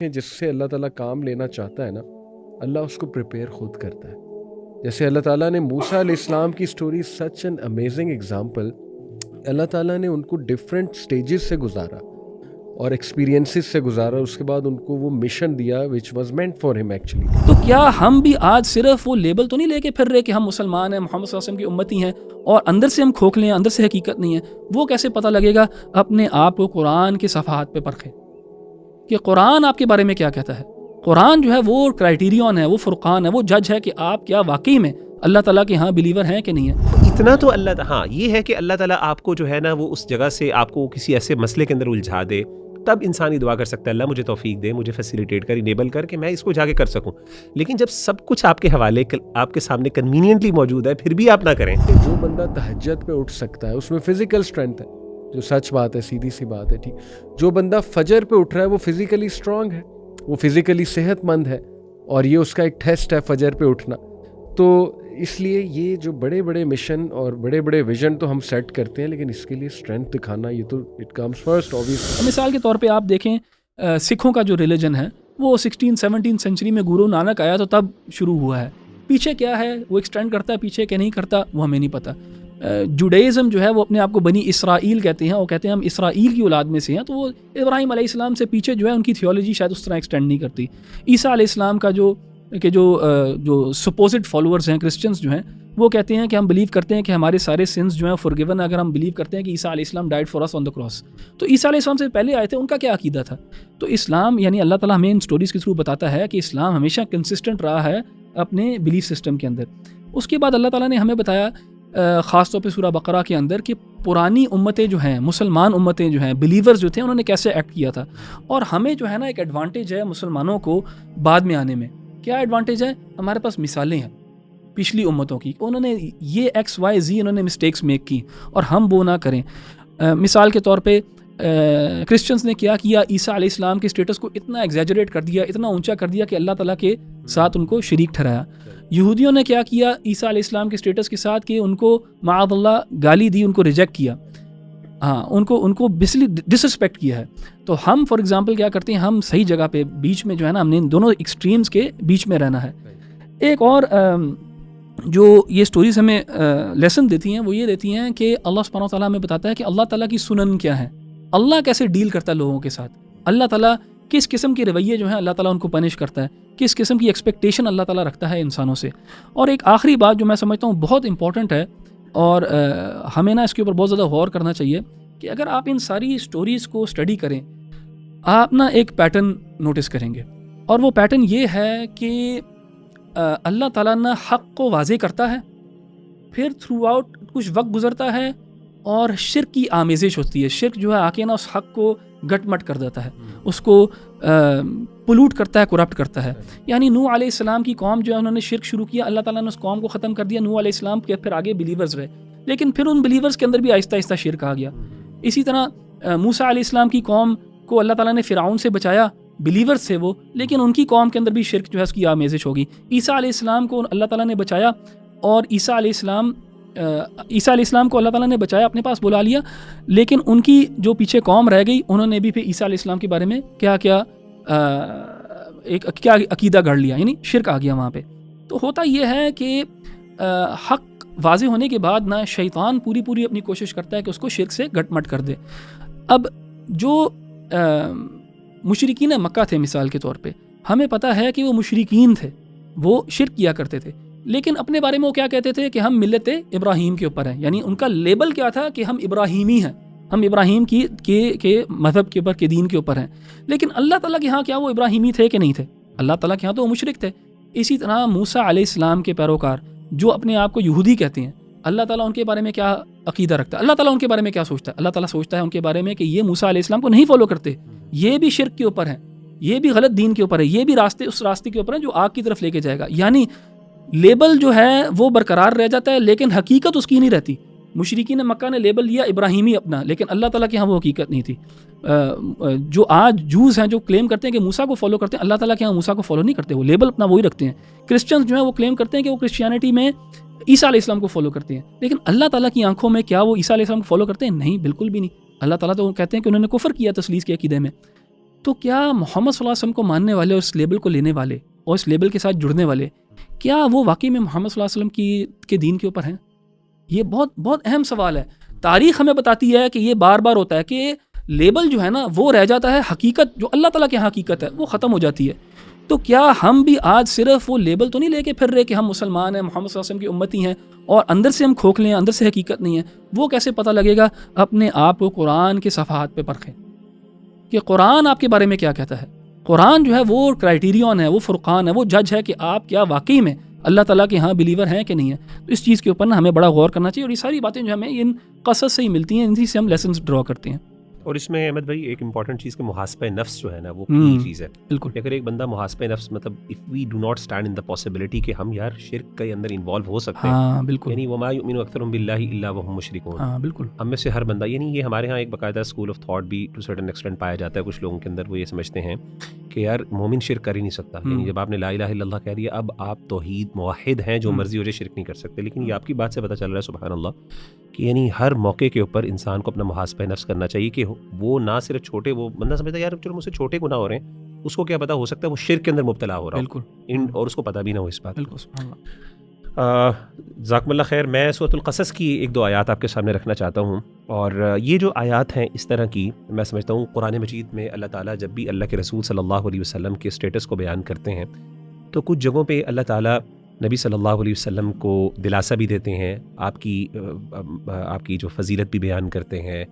جس سے اللہ تعالیٰ کام لینا چاہتا ہے نا، اللہ اس کو پریپیئر خود کرتا ہے. جیسے اللہ تعالیٰ نے موسیٰ علیہ السلام کی story such an amazing example. Allah تعالیٰ نے ان کو ڈفرینٹ سٹیجز سے گزارا اور ایکسپیرینسز سے گزارا، اس کے بعد ان کو وہ مشن دیا وچ واز مینٹ فار ہم ایکچولی. تو کیا ہم بھی آج صرف وہ لیبل تو نہیں لے کے پھر رہے کہ ہم مسلمان ہیں، محمد صلی اللہ علیہ وسلم کی امتی ہیں، اور اندر سے ہم کھوکھلے ہیں، اندر سے حقیقت نہیں ہے؟ وہ کیسے پتہ لگے گا؟ اپنے آپ کو قرآن کے صفحات پہ پرکھیں کہ قرآن آپ کے بارے میں کیا کہتا ہے. قرآن جو ہے وہ کرائٹیریون ہے، وہ فرقان ہے، وہ جج ہے کہ آپ کیا واقعی میں اللہ تعالیٰ کے ہاں بلیور ہیں کہ نہیں ہے. اتنا تو اللہ ہاں یہ ہے کہ اللہ تعالیٰ آپ کو جو ہے نا وہ اس جگہ سے آپ کو کسی ایسے مسئلے کے اندر الجھا دے، تب انسان ہی دعا کر سکتا ہے اللہ مجھے توفیق دے، مجھے فیسیلیٹیٹ کر، انیبل کر کہ میں اس کو جا کے کر سکوں. لیکن جب سب کچھ آپ کے حوالے آپ کے سامنے کنوینئنٹلی موجود ہے پھر بھی آپ نہ کریں. جو بندہ تہجد پہ اٹھ سکتا ہے اس میں فزیکل اسٹرینتھ ہے، جو سچ بات ہے، سیدھی سی بات ہے. ٹھیک، جو بندہ فجر پہ اٹھ رہا ہے وہ فزیکلی اسٹرانگ ہے، وہ فزیکلی صحت مند ہے، اور یہ اس کا ایک ٹیسٹ ہے فجر پہ اٹھنا. تو اس لیے یہ جو بڑے بڑے مشن اور بڑے بڑے ویژن تو ہم سیٹ کرتے ہیں، لیکن اس کے لیے اسٹرینتھ دکھانا یہ تو اٹ کمز فرسٹ آبویسلی. مثال کے طور پہ آپ دیکھیں سکھوں کا جو ریلیجن ہے وہ 16-17 سینچری میں گرو نانک آیا تو تب شروع ہوا ہے. پیچھے کیا ہے وہ ایکسٹینڈ کرتا ہے پیچھے کہ نہیں کرتا وہ ہمیں نہیں پتہ. جوڈائزم جو ہے وہ اپنے آپ کو بنی اسرائیل کہتے ہیں، وہ کہتے ہیں ہم اسرائیل کی اولاد میں سے ہیں، تو وہ ابراہیم علیہ السلام سے پیچھے جو ہے ان کی تھیولوجی شاید اس طرح ایکسٹینڈ نہیں کرتی. عیسیٰ علیہ السلام کا جو سپوزڈ فالوورز ہیں کرسچنز جو ہیں وہ کہتے ہیں کہ ہم بلیو کرتے ہیں کہ ہمارے سارے سنس جو ہیں فورگیون، اگر ہم بلیو کرتے ہیں کہ عیسیٰ علیہ السلام died for us on the cross. تو عیسیٰ علیہ السلام سے پہلے آئے تھے، ان کا کیا عقیدہ تھا؟ تو اسلام یعنی اللہ تعالیٰ ہمیں ان سٹوریز کے تھرو بتاتا ہے کہ اسلام ہمیشہ کنسسٹنٹ رہا ہے اپنے بلیف سسٹم کے اندر. اس کے بعد اللہ تعالیٰ نے ہمیں بتایا خاص طور پہ سورہ بقرہ کے اندر کہ پرانی امتیں جو ہیں، مسلمان امتیں جو ہیں، بلیورز جو تھے، انہوں نے کیسے ایکٹ کیا تھا. اور ہمیں جو ہے نا ایک ایڈوانٹیج ہے مسلمانوں کو بعد میں آنے میں. کیا ایڈوانٹیج ہے؟ ہمارے پاس مثالیں ہیں پچھلی امتوں کی، انہوں نے یہ XYZ انہوں نے مسٹیکس میک کی اور ہم وہ نہ کریں. مثال کے طور پہ کرسچنز نے کیا کیا، عیسیٰ علیہ السلام کے اسٹیٹس کو اتنا ایگزیجریٹ کر دیا، اتنا اونچا کر دیا کہ اللہ تعالیٰ کے ساتھ ان کو شریک ٹھہرایا. یہودیوں نے کیا کیا عیسیٰ علیہ السلام کے اسٹیٹس کے ساتھ کہ ان کو معاذ اللہ گالی دی، ان کو ریجیکٹ کیا، ہاں ان کو بیسلی ڈس رسپیکٹ کیا ہے. تو ہم فار ایگزامپل کیا کرتے ہیں، ہم صحیح جگہ پہ بیچ میں جو ہے نا، ہم نے ان دونوں ایکسٹریمز کے بیچ میں رہنا ہے. ایک اور جو یہ سٹوریز ہمیں لیسن دیتی ہیں وہ یہ دیتی ہیں کہ اللہ سبحانہ و تعالیٰ ہمیں بتاتا ہے کہ اللہ تعالیٰ کی سنن کیا ہے، اللہ کیسے ڈیل کرتا ہے لوگوں کے ساتھ، اللہ تعالیٰ کس قسم کے رویے جو ہیں اللہ تعالیٰ ان کو پنش کرتا ہے، کس قسم کی ایکسپیکٹیشن اللہ تعالیٰ رکھتا ہے انسانوں سے. اور ایک آخری بات جو میں سمجھتا ہوں بہت امپورٹنٹ ہے اور ہمیں نا اس کے اوپر بہت زیادہ غور کرنا چاہیے کہ اگر آپ ان ساری سٹوریز کو اسٹڈی کریں، آپ نا ایک پیٹرن نوٹس کریں گے، اور وہ پیٹرن یہ ہے کہ اللہ تعالیٰ نا حق کو واضح کرتا ہے، پھر تھرو آؤٹ کچھ وقت گزرتا ہے اور شرک کی آمیزش ہوتی ہے. شرک جو ہے آ کے نا اس حق کو گٹ مٹ کر دیتا ہے، اس کو پلوٹ کرتا ہے، کرپٹ کرتا ہے. یعنی نوح علیہ السلام کی قوم جو ہے انہوں نے شرک شروع کیا، اللہ تعالیٰ نے اس قوم کو ختم کر دیا. نوح علیہ السلام کے پھر آگے بلیورز رہے، لیکن پھر ان بلیورز کے اندر بھی آہستہ آہستہ شرک آ گیا. اسی طرح موسیٰ علیہ السلام کی قوم کو اللہ تعالیٰ نے فرعون سے بچایا، بلیورز تھے وہ، لیکن ان کی قوم کے اندر بھی شرک جو ہے اس کی آمیزش ہوگی. عیسیٰ علیہ السلام کو اللہ تعالیٰ نے بچایا، اور عیسیٰ علیہ السلام کو اللہ تعالیٰ نے بچایا، اپنے پاس بلا لیا، لیکن ان کی جو پیچھے قوم رہ گئی انہوں نے بھی پھر عیسیٰ علیہ السلام کے بارے میں کیا عقیدہ گڑھ لیا، یعنی شرک آ گیا وہاں پہ. تو ہوتا یہ ہے کہ حق واضح ہونے کے بعد نا شیطان پوری اپنی کوشش کرتا ہے کہ اس کو شرک سے گٹ مٹ کر دے. اب جو مشرکین مکہ تھے مثال کے طور پہ، ہمیں پتہ ہے کہ وہ مشرکین تھے، وہ شرک کیا کرتے تھے، لیکن اپنے بارے میں وہ کیا کہتے تھے کہ ہم ملت ابراہیم کے اوپر ہیں. یعنی ان کا لیبل کیا تھا کہ ہم ابراہیمی ہیں، ہم ابراہیم کے مذہب کے اوپر، کے دین کے اوپر ہیں. لیکن اللہ تعالیٰ کے ہاں کیا وہ ابراہیمی تھے کہ نہیں تھے؟ اللہ تعالیٰ کے ہاں تو وہ مشرک تھے. اسی طرح موسیٰ علیہ السلام کے پیروکار جو اپنے آپ کو یہودی کہتے ہیں، اللہ تعالیٰ ان کے بارے میں کیا عقیدہ رکھتا ہے؟ اللہ تعالیٰ ان کے بارے میں کیا سوچتا ہے؟ اللہ تعالیٰ سوچتا ہے ان کے بارے میں کہ یہ موسیٰ علیہ السلام کو نہیں فالو کرتے، یہ بھی شرک کے اوپر ہیں، یہ بھی غلط دین کے اوپر ہے، یہ بھی اس راستے کے اوپر ہے جو آگ کی طرف لے کے جائے گا. یعنی لیبل جو ہے وہ برقرار رہ جاتا ہے لیکن حقیقت اس کی نہیں رہتی. مشرکین مکہ نے لیبل لیا ابراہیمی اپنا، لیکن اللہ تعالیٰ کے ہاں وہ حقیقت نہیں تھی. جو آج جوز ہیں جو کلیم کرتے ہیں کہ موسیٰ کو فالو کرتے ہیں، اللہ تعالیٰ کے ہاں موسیٰ کو فالو نہیں کرتے، وہ لیبل اپنا وہی رکھتے ہیں. کرسچنز جو ہیں وہ کلیم کرتے ہیں کہ وہ کرسچینٹی میں عیسیٰ علیہ السلام کو فالو کرتے ہیں، لیکن اللہ تعالیٰ کی آنکھوں میں کیا وہ عیسیٰ علیہ السلام کو فالو کرتے ہیں؟ نہیں، بالکل بھی نہیں. اللہ تعالیٰ تو کہتے ہیں کہ انہوں نے کفر کیا تثلیث کے عقیدے میں. تو کیا محمد صلی اللہ علیہ وسلم کو ماننے والے اور اس لیبل کو لینے والے اور اس لیبل کے ساتھ جڑنے والے کیا وہ واقعی میں محمد صلی اللہ علیہ وسلم کے دین کے اوپر ہیں؟ یہ بہت بہت اہم سوال ہے. تاریخ ہمیں بتاتی ہے کہ یہ بار بار ہوتا ہے کہ لیبل جو ہے نا وہ رہ جاتا ہے, حقیقت جو اللہ تعالیٰ کی حقیقت ہے وہ ختم ہو جاتی ہے. تو کیا ہم بھی آج صرف وہ لیبل تو نہیں لے کے پھر رہے کہ ہم مسلمان ہیں, محمد صلی اللہ علیہ وسلم کی امتی ہیں, اور اندر سے ہم کھوکھلے ہیں, اندر سے حقیقت نہیں ہے؟ وہ کیسے پتہ لگے گا؟ اپنے آپ کو قرآن کے صفحات پہ پرکھیں کہ قرآن آپ کے بارے میں کیا کہتا ہے. قرآن جو ہے وہ کرائٹیریون ہے, وہ فرقان ہے, وہ جج ہے کہ آپ کیا واقعی میں اللہ تعالیٰ کے ہاں بلیور ہیں کہ نہیں ہیں. تو اس چیز کے اوپر نا ہمیں بڑا غور کرنا چاہیے, اور یہ ساری باتیں جو ہمیں ان قصص سے ہی ملتی ہیں, انہی سے ہم لیسنز ڈرا کرتے ہیں. اور اس میں احمد بھائی ایک امپورٹنٹ چیز کہ محاسبہ نفس جو ہے نا وہ کی چیز ہے. بالکل. اگر ایک بندہ محاسبہ نفس مطلب if we do not stand in the possibility کہ ہم یار شرک کے اندر انوالو ہو سکتے ہیں. ہاں بالکل. یعنی وما یؤمن اکثرهم باللہ الا وهم مشرکون. ہاں بالکل. ہم میں سے ہر بندہ, یعنی یہ ہمارے ہاں ایک باقاعدہ اسکول آف تھاٹ بھی ٹو سرٹن ایکسٹینٹ پایا جاتا ہے کچھ لوگوں کے اندر. وہ یہ سمجھتے ہیں کہ یار مومن شرک کر ہی نہیں سکتا. یعنی جب آپ نے لا الہ الا اللہ کہہ دیا اب آپ توحید موحد ہیں, جو مرضی ہو جائے شرک نہیں کر سکتے. لیکن یہ آپ کی بات سے پتہ چل رہا ہے سبحان اللہ کہ یعنی ہر موقع کے اوپر انسان کو اپنا محاسبہ نفس کرنا چاہیے کہ وہ نہ صرف چھوٹے, وہ بندہ سمجھتا ہے یار چلو مجھ سے چھوٹے گناہ ہو رہے ہیں, اس کو کیا پتا ہو سکتا ہے وہ شرک کے اندر مبتلا ہو رہا ہو. بالکل. اور اس کو پتہ بھی نہ ہو اس بات. بالکل سبحان اللہ. جزاکم اللہ خیر. میں سورۃ القصص کی ایک دو آیات آپ کے سامنے رکھنا چاہتا ہوں, اور یہ جو آیات ہیں اس طرح کی میں سمجھتا ہوں قرآن مجید میں اللہ تعالیٰ جب بھی اللہ کے رسول صلی اللہ علیہ وسلم کے اسٹیٹس کو بیان کرتے ہیں تو کچھ جگہوں پہ اللہ تعالیٰ نبی صلی اللہ علیہ وسلم کو دلاسا بھی دیتے ہیں, آپ کی جو فضیلت بھی بیان کرتے ہیں,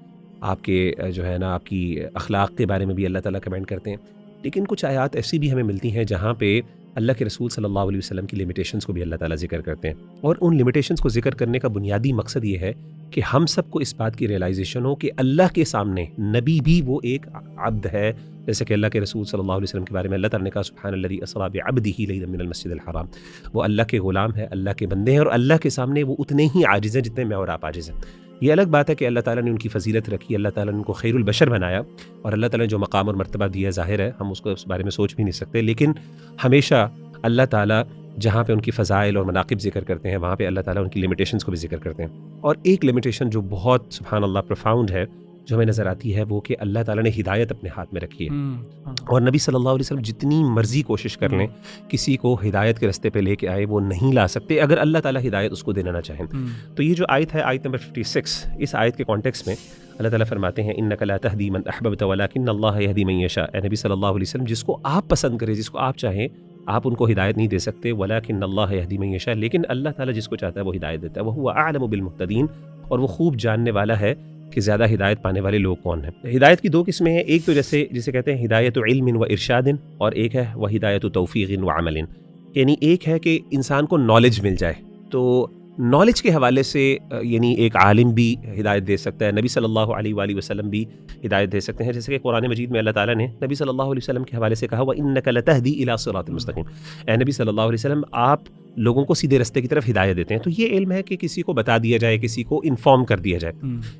آپ کے جو ہے نا آپ کی اخلاق کے بارے میں بھی اللہ تعالیٰ کمنٹ کرتے ہیں. لیکن کچھ آیات ایسی بھی ہمیں ملتی ہیں جہاں پہ اللہ کے رسول صلی اللہ علیہ وسلم کی لمیٹیشنز کو بھی اللہ تعالیٰ ذکر کرتے ہیں. اور ان لمیٹیشنز کو ذکر کرنے کا بنیادی مقصد یہ ہے کہ ہم سب کو اس بات کی ریئلائزیشن ہو کہ اللہ کے سامنے نبی بھی وہ ایک عبد ہے. جیسے کہ اللہ کے رسول صلی اللہ علیہ وسلم کے بارے میں اللہ تعالیٰ نے کہا سبحان الذی اسری بعبدہ لیلا من المسجد الحرام. وہ اللہ کے غلام ہے, اللہ کے بندے ہیں, اور اللہ کے سامنے وہ اتنے ہی عاجز ہیں جتنے میں اور آپ عاجز ہیں. یہ الگ بات ہے کہ اللہ تعالیٰ نے ان کی فضیلت رکھی, اللہ تعالیٰ نے ان کو خیر البشر بنایا, اور اللہ تعالیٰ نے جو مقام اور مرتبہ دیا ظاہر ہے ہم اس کو اس بارے میں سوچ بھی نہیں سکتے. لیکن ہمیشہ اللہ تعالیٰ جہاں پہ ان کی فضائل اور مناقب ذکر کرتے ہیں وہاں پہ اللہ تعالیٰ ان کی لمیٹیشنز کو بھی ذکر کرتے ہیں. اور ایک لمیٹیشن جو بہت سبحان اللہ پروفاؤنڈ ہے جو ہمیں نظر آتی ہے وہ کہ اللہ تعالیٰ نے ہدایت اپنے ہاتھ میں رکھی ہے, اور نبی صلی اللہ علیہ وسلم جتنی مرضی کوشش کر لیں کسی کو ہدایت کے رستے پہ لے کے آئے وہ نہیں لا سکتے اگر اللہ تعالیٰ ہدایت اس کو دینا نہ چاہیں. تو یہ جو آیت ہے آیت نمبر 56, اس آیت کے کانٹیکس میں اللہ تعالیٰ فرماتے ہیں انک لا تہدی من احببت ولکن اللہ یہدی من یشاء. اے نبی صلی اللہ علیہ وسلم جس کو آپ پسند کریں, جس کو آپ چاہیں, آپ ان کو ہدایت نہیں دے سکتے. ولکن اللہ یہدی من یشاء, لیکن اللہ تعالیٰ جس کو چاہتا ہے وہ ہدایت دیتا ہے. وہو اعلم بالمہتدین, اور وہ خوب جاننے والا ہے کہ زیادہ ہدایت پانے والے لوگ کون ہیں. ہدایت کی دو قسمیں ہیں, ایک تو جسے کہتے ہیں ہدایت علم و ارشاد, اور ایک ہے وہ ہدایت توفیق و عمل. یعنی ایک ہے کہ انسان کو نالج مل جائے, تو نالج کے حوالے سے یعنی ایک عالم بھی ہدایت دے سکتا ہے, نبی صلی اللہ علیہ وآلہ وسلم بھی ہدایت دے سکتے ہیں. جیسے کہ قرآن مجید میں اللہ تعالیٰ نے نبی صلی اللہ علیہ وسلم کے حوالے سے کہا وَإِنَّكَ لَتَهْدِي إِلَىٰ صِرَاطٍ مُسْتَقِيمٍ. اے نبی صلی اللہ علیہ وسلم آپ لوگوں کو سیدھے رستے کی طرف ہدایت دیتے ہیں. تو یہ علم ہے کہ کسی کو بتا دیا جائے, کسی کو انفارم کر دیا جائے.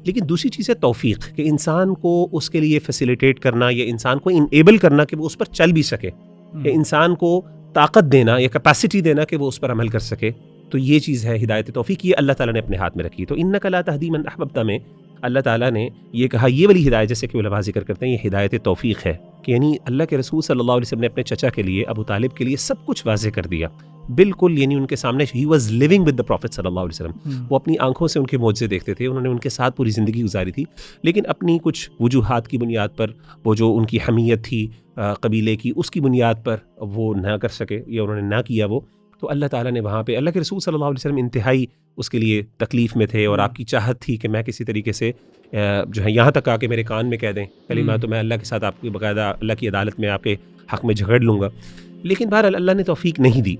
لیکن دوسری چیز ہے توفیق, کہ انسان کو اس کے لیے فیسیلیٹیٹ کرنا یا انسان کو انیبل کرنا کہ وہ اس پر چل بھی سکے, کہ انسان کو طاقت دینا یا کیپیسٹی دینا کہ وہ اس پر عمل کر سکے. تو یہ چیز ہے ہدایت توفیق, یہ اللہ تعالیٰ نے اپنے ہاتھ میں رکھی. تو انک لا تہدی من احببت میں اللہ تعالیٰ نے یہ کہا, یہ والی ہدایت جیسے کہ علماء ذکر کرتے ہیں یہ ہدایت توفیق ہے, کہ یعنی اللہ کے رسول صلی اللہ علیہ وسلم نے اپنے چچا کے لیے ابو طالب کے لیے سب کچھ واضح کر دیا بالکل. یعنی ان کے سامنے ہی was living with the prophet صلی اللہ علیہ وسلم, وہ اپنی آنکھوں سے ان کے معجزے دیکھتے تھے, انہوں نے ان کے ساتھ پوری زندگی گزاری تھی. لیکن اپنی کچھ وجوہات کی بنیاد پر, وہ جو ان کی حمیت تھی قبیلے کی, اس کی بنیاد پر وہ نہ کر سکے یا انہوں نے نہ کیا وہ. تو اللہ تعالیٰ نے وہاں پہ اللہ کے رسول صلی اللہ علیہ وسلم انتہائی اس کے لیے تکلیف میں تھے, اور آپ کی چاہت تھی کہ میں کسی طریقے سے جو ہے یہاں تک آ کے میرے کان میں کہہ دیں کلمہ, تو میں اللہ کے ساتھ آپ کی باقاعدہ اللہ کی عدالت میں آپ کے حق میں جھگڑ لوں گا. لیکن بہرحال اللہ نے توفیق نہیں دی.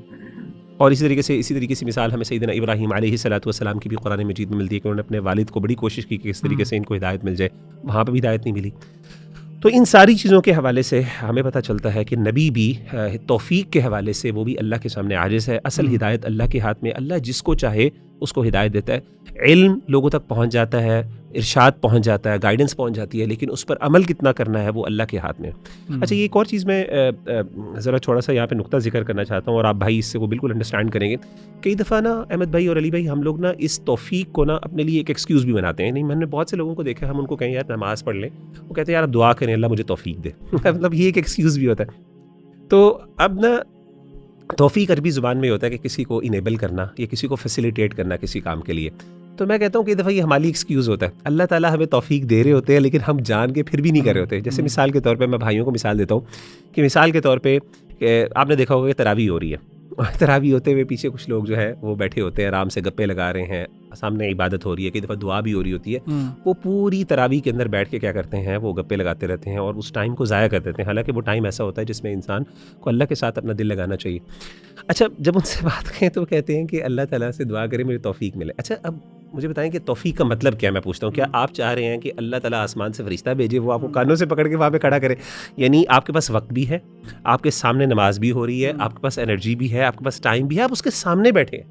اور اسی طریقے سے مثال ہمیں سیدنا ابراہیم علیہ الصلوۃ والسلام کی بھی قرآن مجید میں ملتی ہے کہ انہوں نے اپنے والد کو بڑی کوشش کی کہ اس طریقے سے ان کو ہدایت مل جائے, وہاں پہ بھی ہدایت نہیں ملی. تو ان ساری چیزوں کے حوالے سے ہمیں پتہ چلتا ہے کہ نبی بھی توفیق کے حوالے سے وہ بھی اللہ کے سامنے عاجز ہے. اصل ہدایت اللہ کے ہاتھ میں, اللہ جس کو چاہے اس کو ہدایت دیتا ہے. علم لوگوں تک پہنچ جاتا ہے, ارشاد پہنچ جاتا ہے, گائیڈنس پہنچ جاتی ہے, لیکن اس پر عمل کتنا کرنا ہے وہ اللہ کے ہاتھ میں. اچھا, یہ ایک اور چیز میں ذرا تھوڑا سا یہاں پہ نقطہ ذکر کرنا چاہتا ہوں, اور آپ بھائی اس سے وہ بالکل انڈرسٹینڈ کریں گے. کئی دفعہ نا احمد بھائی اور علی بھائی ہم لوگ نا اس توفیق کو نا اپنے لیے ایک ایکسکیوز بھی بناتے ہیں. نہیں, میں نے بہت سے لوگوں کو دیکھا, ہم ان کو کہیں یار نماز پڑھ لیں, وہ کہتے ہیں یار اب دعا کریں کریں اللہ مجھے توفیق دے. مطلب یہ ایک ایکسکیوز بھی ہوتا ہے. تو اب نا توفیق عربی زبان میں ہوتا ہے کہ کسی کو انیبل کرنا یا کسی کو فیسیلیٹیٹ کرنا کسی کام کے لیے. تو میں کہتا ہوں کہ دفعہ یہ ہماری ایکسکیوز ہوتا ہے. اللہ تعالیٰ ہمیں توفیق دے رہے ہوتے ہیں لیکن ہم جان کے پھر بھی نہیں کر رہے ہوتے. جیسے مثال کے طور پہ میں بھائیوں کو مثال دیتا ہوں کہ مثال کے طور پہ آپ نے دیکھا ہوگا کہ تراویح ہو رہی ہے, تراویح ہوتے ہوئے پیچھے کچھ لوگ جو ہے وہ بیٹھے ہوتے ہیں, آرام سے گپے لگا رہے ہیں, سامنے عبادت ہو رہی ہے, کئی دفعہ دعا بھی ہو رہی ہوتی ہے. وہ پوری تراویح کے اندر بیٹھ کے کیا کرتے ہیں, وہ گپے لگاتے رہتے ہیں اور اس ٹائم کو ضائع کر دیتے ہیں. حالانکہ وہ ٹائم ایسا ہوتا ہے جس میں انسان کو اللہ کے ساتھ اپنا دل لگانا چاہیے. اچھا, جب ان سے بات کریں تو وہ کہتے ہیں کہ اللہ تعالیٰ سے دعا کرے مجھے توفیق ملے. اچھا, اب مجھے بتائیں کہ توفیق کا مطلب کیا؟ میں پوچھتا ہوں, کیا آپ چاہ رہے ہیں کہ اللہ تعالیٰ آسمان سے فرشتہ بھیجے, وہ آپ کو کانوں سے پکڑ کے وہاں پہ کھڑا کرے؟ یعنی آپ کے پاس وقت بھی ہے, آپ کے سامنے نماز بھی ہو رہی ہے, آپ کے پاس انرجی بھی ہے, آپ کے پاس ٹائم بھی ہے, آپ اس کے سامنے بیٹھے ہیں.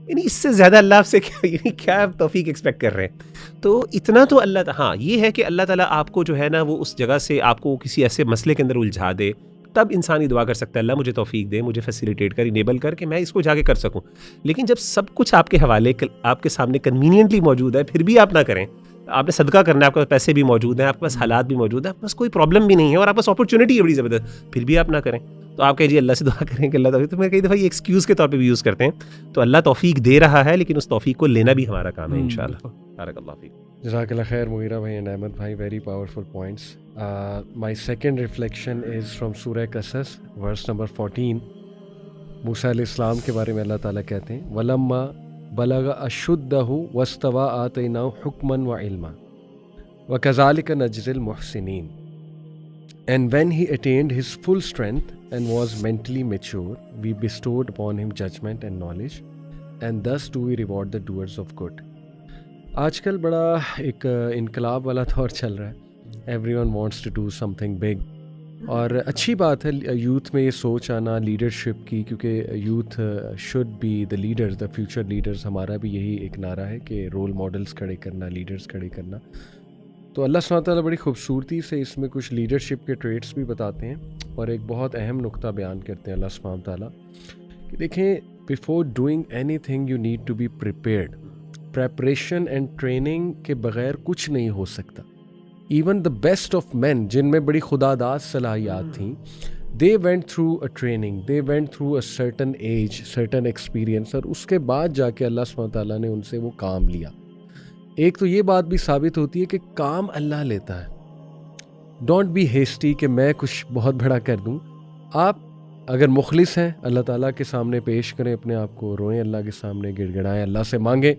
یعنی اس سے زیادہ اللہ آپ سے کیا آپ توفیق ایکسپیکٹ کر رہے ہیں؟ تو اتنا تو اللہ ہاں یہ ہے کہ اللہ تعالیٰ آپ کو جو ہے نا وہ اس جگہ سے آپ کو کسی ایسے مسئلے کے اندر الجھا دے, تب انسان ہی دعا کر سکتا ہے اللہ مجھے توفیق دے, مجھے فیسیلیٹیٹ کر, انیبل کر کہ میں اس کو جا کے کر سکوں. لیکن جب سب کچھ آپ کے حوالے آپ کے سامنے کنوینئنٹلی موجود ہے پھر بھی آپ نہ کریں. آپ نے صدقہ کرنا ہے, آپ کے پاس پیسے بھی موجود ہیں, آپ کے پاس حالات بھی موجود ہیں, آپ کے پاس کوئی پرابلم بھی نہیں ہے اور آپ کے پاس اپرچونٹی ہے بڑی زبردست, پھر بھی آپ نہ کریں. تو آپ کہیں جی اللہ سے دعا کریں کہ اللہ توفیق, تو میں کئی دفعہ یہ ایکسکیوز کے طور پہ بھی یوز کرتے ہیں. تو اللہ توفیق دے رہا ہے لیکن اس توفیق کو لینا بھی ہمارا کام ہے انشاءاللہ. بارک اللہ فیک. جزاک اللہ خیر مغیرہ بھائی اینڈ احمد بھائی, very powerful points. My second reflection is from سورہ قصص ورس نمبر 14. موسیٰ علیہ السلام کے بارے میں اللہ تعالیٰ کہتے ہیں وَلَمَّا بَلَغَ أَشُدَّهُ وَاسْتَوَىٰ آتَيْنَاهُ حُكْمًا وَعِلْمًا وَكَذَٰلِكَ نَجْزِي الْمُحْسِنِينَ. And when he attained his full strength and was mentally mature, we bestowed upon him judgment and knowledge, and thus do we reward the doers of good. آج کل بڑا ایک انقلاب والا دور چل رہا ہے. Everyone wants to do something big. اور اچھی بات ہے یوتھ میں یہ سوچ آنا لیڈرشپ کی, کیونکہ youth should be the leaders, the future leaders. ہمارا بھی یہی ایک نعرہ ہے کہ رول ماڈلز کھڑے کرنا, لیڈرز کھڑے کرنا. تو اللہ سبحانہ تعالیٰ بڑی خوبصورتی سے اس میں کچھ لیڈرشپ کے ٹریٹس بھی بتاتے ہیں اور ایک بہت اہم نقطہ بیان کرتے ہیں اللہ سبحانہ تعالیٰ کہ دیکھیں, before doing anything you need to be prepared. Preparation and training کے بغیر کچھ نہیں ہو سکتا. Even the best of men جن میں بڑی خداداد صلاحیات تھیں, they went through a training, they went through a certain age, certain experience, اور اس کے بعد جا کے اللہ سبحانہ تعالیٰ نے ان سے وہ کام لیا. ایک تو یہ بات بھی ثابت ہوتی ہے کہ کام اللہ لیتا ہے. ڈونٹ بی ہیسٹی کہ میں کچھ بہت بڑا کر دوں. آپ اگر مخلص ہیں اللہ تعالیٰ کے سامنے پیش کریں اپنے آپ کو, روئیں اللہ کے سامنے, گڑ گڑائیں, اللہ سے مانگیں,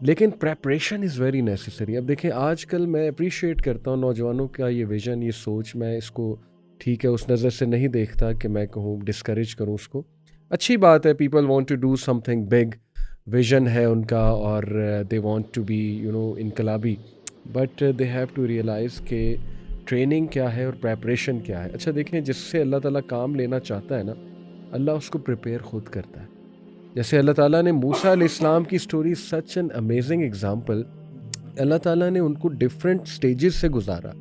لیکن پریپریشن از ویری نیسیسری. اب دیکھیں آج کل میں اپریشیٹ کرتا ہوں نوجوانوں کا یہ ویژن, یہ سوچ. میں اس کو ٹھیک ہے اس نظر سے نہیں دیکھتا کہ میں کہوں ڈسکریج کروں اس کو. اچھی بات ہے, people want to do something big, vision ہے ان کا اور دے وانٹ ٹو بی انقلابی, but they have to realise کہ ٹریننگ کیا ہے اور پریپریشن کیا ہے. اچھا دیکھیں, جس سے اللہ تعالیٰ کام لینا چاہتا ہے نا, اللہ اس کو پریپیئر خود کرتا ہے. جیسے اللہ تعالیٰ نے موسیٰ علیہ السلام کی story, such an amazing example. Allah تعالیٰ نے ان کو ڈفرینٹ سٹیجز سے گزارا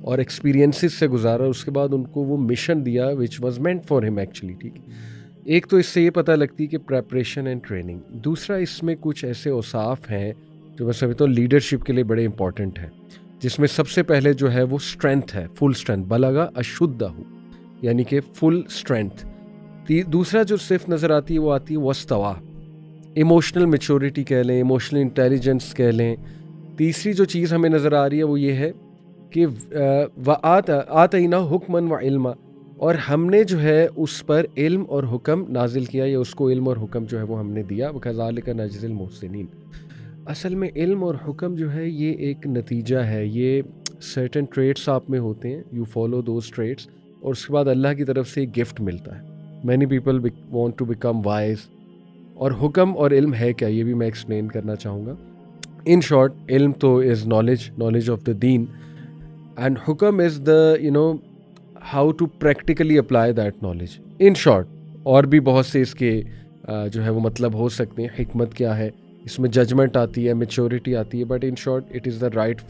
اور ایکسپیرینسز سے گزارا, اس کے بعد ان کو وہ مشن دیا وچ واز مینٹ فار ہم ایکچولی. ٹھیک ہے, ایک تو اس سے یہ پتہ لگتی کہ پریپریشن اینڈ ٹریننگ. دوسرا اس میں کچھ ایسے اوصاف ہیں جو میں سمجھتا ہوں لیڈرشپ کے لیے بڑے امپورٹنٹ ہیں, جس میں سب سے پہلے جو ہے وہ اسٹرینتھ ہے, فل اسٹرینتھ. بلغا اشدہ, یعنی کہ فل اسٹرینتھ. دوسرا جو صرف نظر آتی ہے وہ آتی ہے واستوا, ایموشنل میچورٹی کہہ لیں, ایموشنل انٹیلیجنس کہہ لیں. تیسری جو چیز ہمیں نظر آ رہی ہے وہ یہ ہے کہ آتینا حکمن و علما, اور ہم نے جو ہے اس پر علم اور حکم نازل کیا, یا اس کو علم اور حکم جو ہے وہ ہم نے دیا. وَكَذَلِكَ نَجْزِي الْمُحْسِنِينَ. اصل میں علم اور حکم جو ہے یہ ایک نتیجہ ہے, یہ سرٹن ٹریٹس آپ میں ہوتے ہیں, یو فالو دوز ٹریٹس, اور اس کے بعد اللہ کی طرف سے ایک گفٹ ملتا ہے. Many people want to become wise. اور حکم اور علم ہے کیا, یہ بھی میں ایکسپلین کرنا چاہوں گا. ان شارٹ, علم تو از نالج آف دا دین, اینڈ حکم is the how to practically apply that knowledge. In short, اور بھی بہت سے اس کے جو ہے وہ مطلب ہو سکتے ہیں. حکمت کیا ہے, اس میں ججمنٹ آتی ہے, میچورٹی آتی ہے, but in short it is the right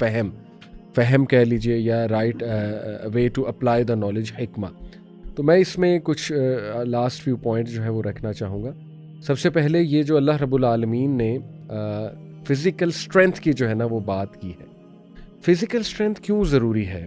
فہم کہہ لیجیے, یا right way to apply the knowledge, حکمہ. تو میں اس میں کچھ لاسٹ فیو پوائنٹس جو ہے وہ رکھنا چاہوں گا. سب سے پہلے یہ جو اللہ رب العالمین نے فزیکل اسٹرینتھ کی جو ہے نا وہ بات کی ہے. فزیکل اسٹرینتھ کیوں ضروری ہے؟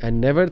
And never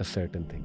a certain thing.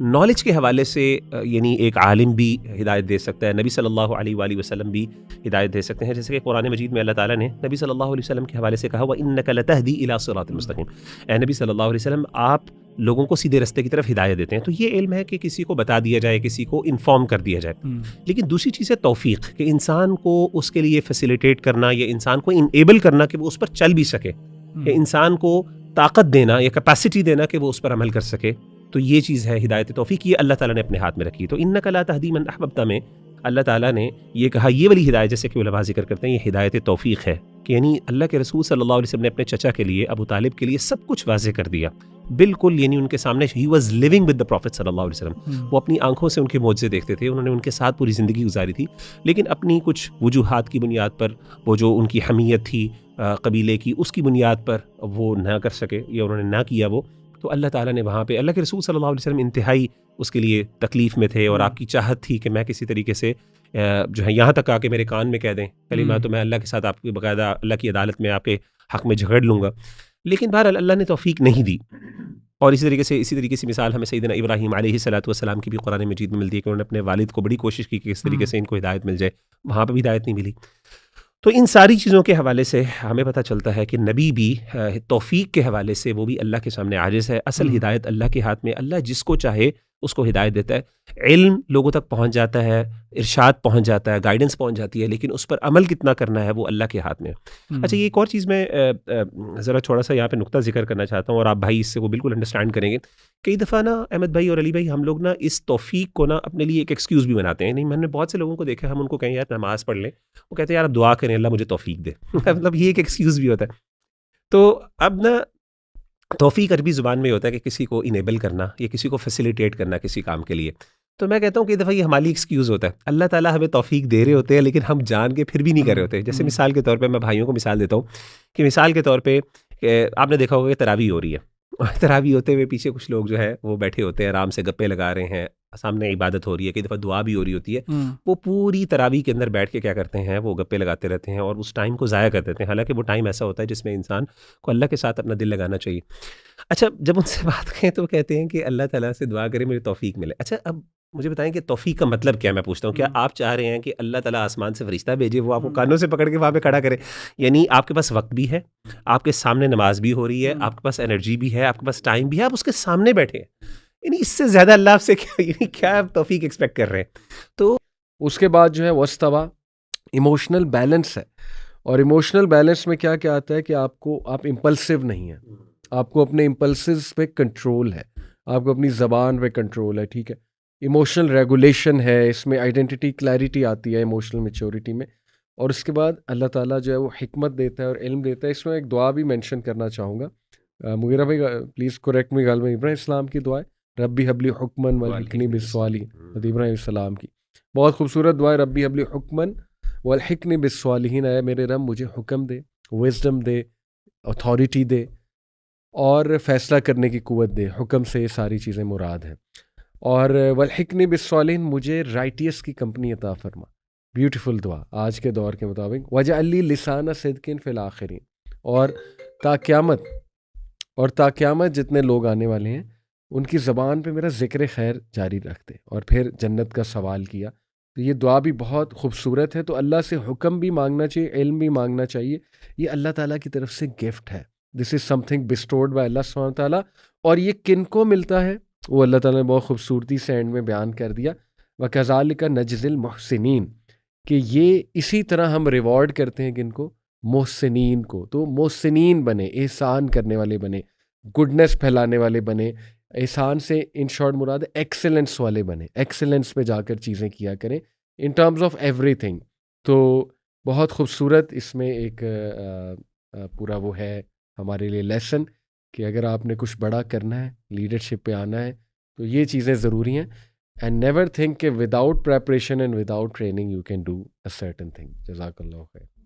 Knowledge کے حوالے سے یعنی ایک عالم بھی ہدایت دے سکتا ہے، نبی صلی اللہ علیہ وآلہ وسلم بھی ہدایت دے سکتے ہیں، جیسے کہ قرآن مجید میں اللہ تعالیٰ نے نبی صلی اللہ علیہ وسلم کے حوالے سے کہا وَإِنَّكَ لَتَهْدِي إِلَىٰ صِرَاطٍ مُسْتَقِيمٍ، اے نبی صلی اللہ علیہ وسلم آپ لوگوں کو سیدھے رستے کی طرف ہدایت دیتے ہیں۔ تو یہ علم ہے کہ کسی کو بتا دیا جائے، کسی کو انفارم کر دیا جائے، لیکن دوسری چیز ہے توفیق، کہ انسان کو اس کے لیے فیسیلیٹیٹ کرنا یا انسان کو انیبل کرنا کہ وہ اس پر چل بھی سکے، کہ انسان کو طاقت دینا یا کیپیسٹی دینا کہ وہ اس پر عمل کر سکے، تو یہ چیز ہے ہدایت توفیق، یہ اللہ تعالیٰ نے اپنے ہاتھ میں رکھی۔ تو انک لا تہدی من احببت میں اللہ تعالیٰ نے یہ کہا، یہ والی ہدایت جیسے کہ علماء ذکر کرتے ہیں یہ ہدایت توفیق ہے، کہ یعنی اللہ کے رسول صلی اللہ علیہ وسلم نے اپنے چچا کے لیے ابو طالب کے لیے سب کچھ واضح کر دیا بالکل، یعنی ان کے سامنے ہی was living with the prophet صلی اللہ علیہ وسلم، وہ اپنی آنکھوں سے ان کے معجزے دیکھتے تھے، انہوں نے ان کے ساتھ پوری زندگی گزاری تھی، لیکن اپنی کچھ وجوہات کی بنیاد پر، وہ جو ان کی حمیت تھی قبیلے کی، اس کی بنیاد پر وہ نہ کر سکے یا انہوں نے نہ کیا وہ، تو اللہ تعالیٰ نے وہاں پہ اللہ کے رسول صلی اللہ علیہ وسلم انتہائی اس کے لیے تکلیف میں تھے، اور آپ کی چاہت تھی کہ میں کسی طریقے سے جو ہے یہاں تک آ کے میرے کان میں کہہ دیں کلمہ، تو میں اللہ کے ساتھ آپ کی باقاعدہ اللہ کی عدالت میں آپ کے حق میں جھگڑ لوں گا، لیکن بہرحال اللہ نے توفیق نہیں دی۔ اور اسی طریقے سے مثال ہمیں سیدنا ابراہیم علیہ السلام کی بھی قرآن مجید میں ملتی ہے کہ انہوں نے اپنے والد کو بڑی کوشش کی کہ اس طریقے سے ان کو ہدایت مل جائے، وہاں پہ بھی ہدایت نہیں ملی۔ تو ان ساری چیزوں کے حوالے سے ہمیں پتہ چلتا ہے کہ نبی بھی توفیق کے حوالے سے وہ بھی اللہ کے سامنے عاجز ہے، اصل ہدایت اللہ کے ہاتھ میں، اللہ جس کو چاہے اس کو ہدایت دیتا ہے، علم لوگوں تک پہنچ جاتا ہے، ارشاد پہنچ جاتا ہے، گائیڈنس پہنچ جاتی ہے، لیکن اس پر عمل کتنا کرنا ہے وہ اللہ کے ہاتھ میں۔ اچھا، یہ ایک اور چیز میں ذرا تھوڑا سا یہاں پہ نقطہ ذکر کرنا چاہتا ہوں، اور آپ بھائی اس سے وہ بالکل انڈرسٹینڈ کریں گے۔ کئی دفعہ نا احمد بھائی اور علی بھائی، ہم لوگ نا اس توفیق کو نا اپنے لیے ایک ایکسکیوز بھی بناتے ہیں، نہیں میں نے بہت سے لوگوں کو دیکھا، ہم ان کو کہیں یار نماز پڑھ لیں، وہ کہتے ہیں یار اب دعا کریں اللہ مجھے توفیق دے مطلب یہ ایک ایکسکیوز بھی ہوتا ہے۔ تو اب نا توفیق عربی زبان میں ہوتا ہے کہ کسی کو انیبل کرنا یا کسی کو فیسیلیٹیٹ کرنا کسی کام کے لیے، تو میں کہتا ہوں کہ دفعہ یہ ہماری ایکسکیوز ہوتا ہے، اللہ تعالیٰ ہمیں توفیق دے رہے ہوتے ہیں لیکن ہم جان کے پھر بھی نہیں کر رہے ہوتے۔ جیسے مثال کے طور پہ میں بھائیوں کو مثال دیتا ہوں کہ مثال کے طور پہ آپ نے دیکھا ہوگا کہ تراویح ہو رہی ہے، تراویح ہوتے ہوئے پیچھے کچھ لوگ جو ہے وہ بیٹھے ہوتے ہیں، آرام سے گپے لگا رہے ہیں، سامنے عبادت ہو رہی ہے، کئی دفعہ دعا بھی ہو رہی ہوتی ہے، وہ پوری تراویح کے اندر بیٹھ کے کیا کرتے ہیں، وہ گپے لگاتے رہتے ہیں اور اس ٹائم کو ضائع کر دیتے ہیں، حالانکہ وہ ٹائم ایسا ہوتا ہے جس میں انسان کو اللہ کے ساتھ اپنا دل لگانا چاہیے۔ اچھا، جب ان سے بات کریں تو وہ کہتے ہیں کہ اللہ تعالیٰ سے دعا کرے مجھے توفیق ملے۔ اچھا، اب مجھے بتائیں کہ توفیق کا مطلب کیا؟ میں پوچھتا ہوں، کیا آپ چاہ رہے ہیں کہ اللہ تعالیٰ آسمان سے فرشتہ بھیجے، وہ آپ کو کانوں سے پکڑ کے وہاں پہ کھڑا کرے؟ یعنی آپ کے پاس وقت بھی ہے، آپ کے سامنے نماز بھی ہو رہی ہے، آپ کے پاس انرجی بھی ہے، آپ کے پاس ٹائم بھی ہے، آپ اس کے سامنے بیٹھے ہیں، یعنی اس سے زیادہ اللہ آپ سے کیا توفیق ایکسپیکٹ کر رہے ہیں؟ تو اس کے بعد جو ہے وستوا ایموشنل بیلنس ہے، اور ایموشنل بیلنس میں کیا کیا آتا ہے کہ آپ امپلسو نہیں ہیں، آپ کو اپنے امپلسز پہ کنٹرول ہے، آپ کو اپنی زبان پہ کنٹرول ہے، ٹھیک ہے، ایموشنل ریگولیشن ہے، اس میں آئیڈینٹی کلیئرٹی آتی ہے ایموشنل میچورٹی میں، اور اس کے بعد اللہ تعالیٰ جو ہے وہ حکمت دیتا ہے اور علم دیتا ہے۔ اس میں ایک دعا بھی مینشن کرنا چاہوں گا، مغیرہ بھائی پلیز کریکٹ می، غالب ابراہیم السلام کی دعا ہے، ربی حبلی حکمن والحقنی بالصالحین، حضرت ابراہیم السلام کی بہت خوبصورت دعا ہے، ربی حبلی حکمن والحقنی بالصالحین، اے میرے رب مجھے حکم دے، وزڈم دے، اتھارٹی دے اور فیصلہ کرنے کی قوت دے، حکم سے یہ ساری چیزیں مراد ہیں، اور والحقنی بالصالحین مجھے رائٹیس کی کمپنی عطا فرما، بیوٹیفل دعا آج کے دور کے مطابق، واجعل لی لسان صدق فی الآخرین، اور تا قیامت جتنے لوگ آنے والے ہیں ان کی زبان پہ میرا ذکر خیر جاری رکھ دے، اور پھر جنت کا سوال کیا، تو یہ دعا بھی بہت خوبصورت ہے۔ تو اللہ سے حکم بھی مانگنا چاہیے، علم بھی مانگنا چاہیے، یہ اللہ تعالیٰ کی طرف سے گفٹ ہے، دس از سم تھنگ بسٹورڈ بائی اللہ سبحانہ تعالیٰ، اور یہ کن کو ملتا ہے وہ اللہ تعالیٰ نے بہت خوبصورتی سے اینڈ میں بیان کر دیا، وَكَذَلِكَ نَجْزِي الْمُحْسِنِينَ، کہ یہ اسی طرح ہم ریوارڈ کرتے ہیں کن کو، محسنین کو۔ تو محسنین بنے، احسان کرنے والے بنے، گڈنس پھیلانے والے بنے، احسان سے ان شارٹ مراد ایکسلنس والے بنے، ایکسلنس پہ جا کر چیزیں کیا کریں in terms of every thing. تو بہت خوبصورت اس میں ایک پورا وہ ہے ہمارے لیے لیسن کہ اگر آپ نے کچھ بڑا کرنا ہے، لیڈرشپ پہ آنا ہے، تو یہ چیزیں ضروری ہیں، اینڈ نیور تھنک کہ without preparation and without training you can do a certain thing. جزاک اللہ خیر۔